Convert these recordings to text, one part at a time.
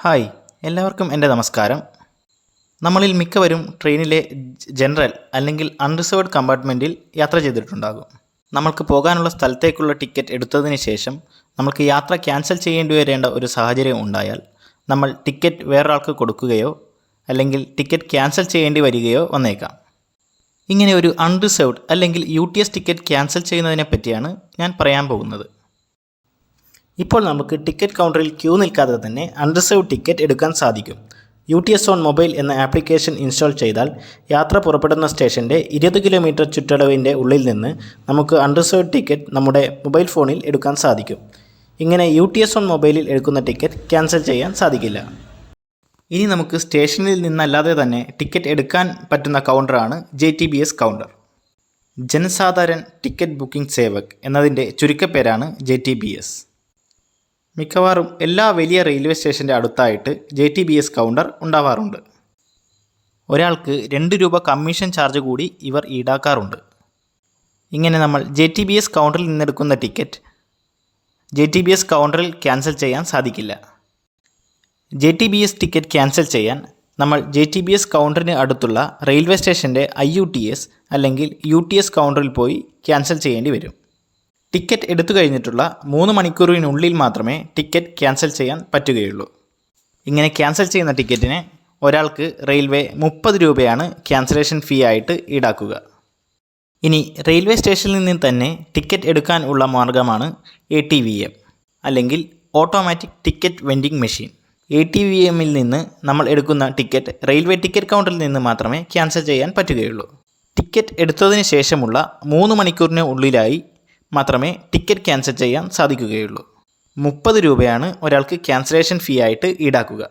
Hi, എല്ലാവർക്കും എൻ്റെ നമസ്കാരം. നമ്മളിൽ മിക്കവരും ട്രെയിനിലെ ജനറൽ അല്ലെങ്കിൽ അൺറിസർവ്ഡ് കമ്പാർട്ട്മെൻറ്റിൽ യാത്ര ചെയ്തിട്ടുണ്ടാകും. നമ്മൾക്ക് പോകാനുള്ള സ്ഥലത്തേക്കുള്ള ടിക്കറ്റ് എടുത്തതിന് ശേഷം നമുക്ക് യാത്ര ക്യാൻസൽ ചെയ്യേണ്ടി വരേണ്ട ഒരു സാഹചര്യം ഉണ്ടായാൽ നമ്മൾ ടിക്കറ്റ് വേറൊരാൾക്ക് കൊടുക്കുകയോ അല്ലെങ്കിൽ ടിക്കറ്റ് ക്യാൻസൽ ചെയ്യേണ്ടി വരികയോ വന്നേക്കാം. ഇങ്ങനെ ഒരു അൺറിസർവ്ഡ് അല്ലെങ്കിൽ UTS ടിക്കറ്റ് ക്യാൻസൽ ചെയ്യുന്നതിനെ പറ്റിയാണ് ഞാൻ പറയാൻ പോകുന്നത്. ഇപ്പോൾ നമുക്ക് ടിക്കറ്റ് കൗണ്ടറിൽ ക്യൂ നിൽക്കാതെ തന്നെ അൺറിസർവ്ഡ് ടിക്കറ്റ് എടുക്കാൻ സാധിക്കും. UTS ഓൺ മൊബൈൽ എന്ന ആപ്ലിക്കേഷൻ ഇൻസ്റ്റാൾ ചെയ്താൽ യാത്ര പുറപ്പെടുന്ന സ്റ്റേഷൻ്റെ 20 കിലോമീറ്റർ ചുറ്റളവിൻ്റെ ഉള്ളിൽ നിന്ന് നമുക്ക് അൺറിസർവ്ഡ് ടിക്കറ്റ് നമ്മുടെ മൊബൈൽ ഫോണിൽ എടുക്കാൻ സാധിക്കും. ഇങ്ങനെ UTS ഓൺ മൊബൈലിൽ എടുക്കുന്ന ടിക്കറ്റ് ക്യാൻസൽ ചെയ്യാൻ സാധിക്കില്ല. ഇനി നമുക്ക് സ്റ്റേഷനിൽ നിന്നല്ലാതെ തന്നെ ടിക്കറ്റ് എടുക്കാൻ പറ്റുന്ന കൗണ്ടറാണ് JTBS counter. Jansadharan ticket booking Sevak എന്നതിൻ്റെ ചുരുക്കപ്പേരാണ് JTBS. മിക്കവാറും എല്ലാ വലിയ റെയിൽവേ സ്റ്റേഷൻ്റെ അടുത്തായിട്ട് JTBS കൗണ്ടർ ഉണ്ടാവാറുണ്ട്. ഒരാൾക്ക് 2 രൂപ കമ്മീഷൻ ചാർജ് കൂടി ഇവർ ഈടാക്കാറുണ്ട്. ഇങ്ങനെ നമ്മൾ JTBS കൗണ്ടറിൽ നിന്നെടുക്കുന്ന ടിക്കറ്റ് JTBS കൗണ്ടറിൽ ക്യാൻസൽ ചെയ്യാൻ സാധിക്കില്ല. JTBS ടിക്കറ്റ് ക്യാൻസൽ ചെയ്യാൻ നമ്മൾ JTBS കൗണ്ടറിന് അടുത്തുള്ള റെയിൽവേ സ്റ്റേഷൻ്റെ IUTS അല്ലെങ്കിൽ UTS കൗണ്ടറിൽ പോയി ക്യാൻസൽ ചെയ്യേണ്ടി വരും. ടിക്കറ്റ് എടുത്തു കഴിഞ്ഞിട്ടുള്ള 3 മണിക്കൂറിനുള്ളിൽ മാത്രമേ ടിക്കറ്റ് ക്യാൻസൽ ചെയ്യാൻ പറ്റുകയുള്ളൂ. ഇങ്ങനെ ക്യാൻസൽ ചെയ്യുന്ന ടിക്കറ്റിന് ഒരാൾക്ക് റെയിൽവേ 30 രൂപയാണ് ക്യാൻസലേഷൻ ഫീ ആയിട്ട് ഈടാക്കുക. ഇനി റെയിൽവേ സ്റ്റേഷനിൽ നിന്ന് തന്നെ ടിക്കറ്റ് എടുക്കാൻ ഉള്ള മാർഗമാണ് ATVM അല്ലെങ്കിൽ ഓട്ടോമാറ്റിക് ടിക്കറ്റ് വെൻഡിംഗ് മെഷീൻ. ATVMൽ നിന്ന് നമ്മൾ എടുക്കുന്ന ടിക്കറ്റ് റെയിൽവേ ടിക്കറ്റ് കൗണ്ടറിൽ നിന്ന് മാത്രമേ ക്യാൻസൽ ചെയ്യാൻ പറ്റുകയുള്ളൂ. ടിക്കറ്റ് എടുത്തതിന് ശേഷമുള്ള 3 മണിക്കൂറിന് ഉള്ളിലായി മാത്രമേ ടിക്കറ്റ് ക്യാൻസൽ ചെയ്യാൻ സാധിക്കുകയുള്ളൂ. 30 രൂപയാണ് ഒരാൾക്ക് ക്യാൻസലേഷൻ ഫീ ആയിട്ട് ഈടാക്കുക.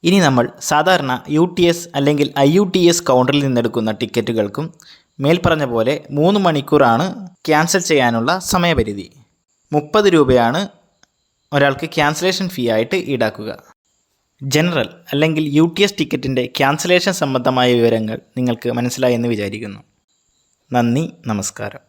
ഇനി നമ്മൾ സാധാരണ UTS അല്ലെങ്കിൽ IUTS കൗണ്ടറിൽ നിന്നെടുക്കുന്ന ടിക്കറ്റുകൾക്കും മേൽപ്പറഞ്ഞ പോലെ 3 മണിക്കൂറാണ് ക്യാൻസൽ ചെയ്യാനുള്ള സമയപരിധി. 30 രൂപയാണ് ഒരാൾക്ക് ക്യാൻസലേഷൻ ഫീ ആയിട്ട് ഈടാക്കുക. ജനറൽ അല്ലെങ്കിൽ UTS ടിക്കറ്റിൻ്റെ ക്യാൻസലേഷൻ സംബന്ധമായ വിവരങ്ങൾ നിങ്ങൾക്ക് മനസ്സിലായെന്ന് വിചാരിക്കുന്നു. നന്ദി, നമസ്കാരം.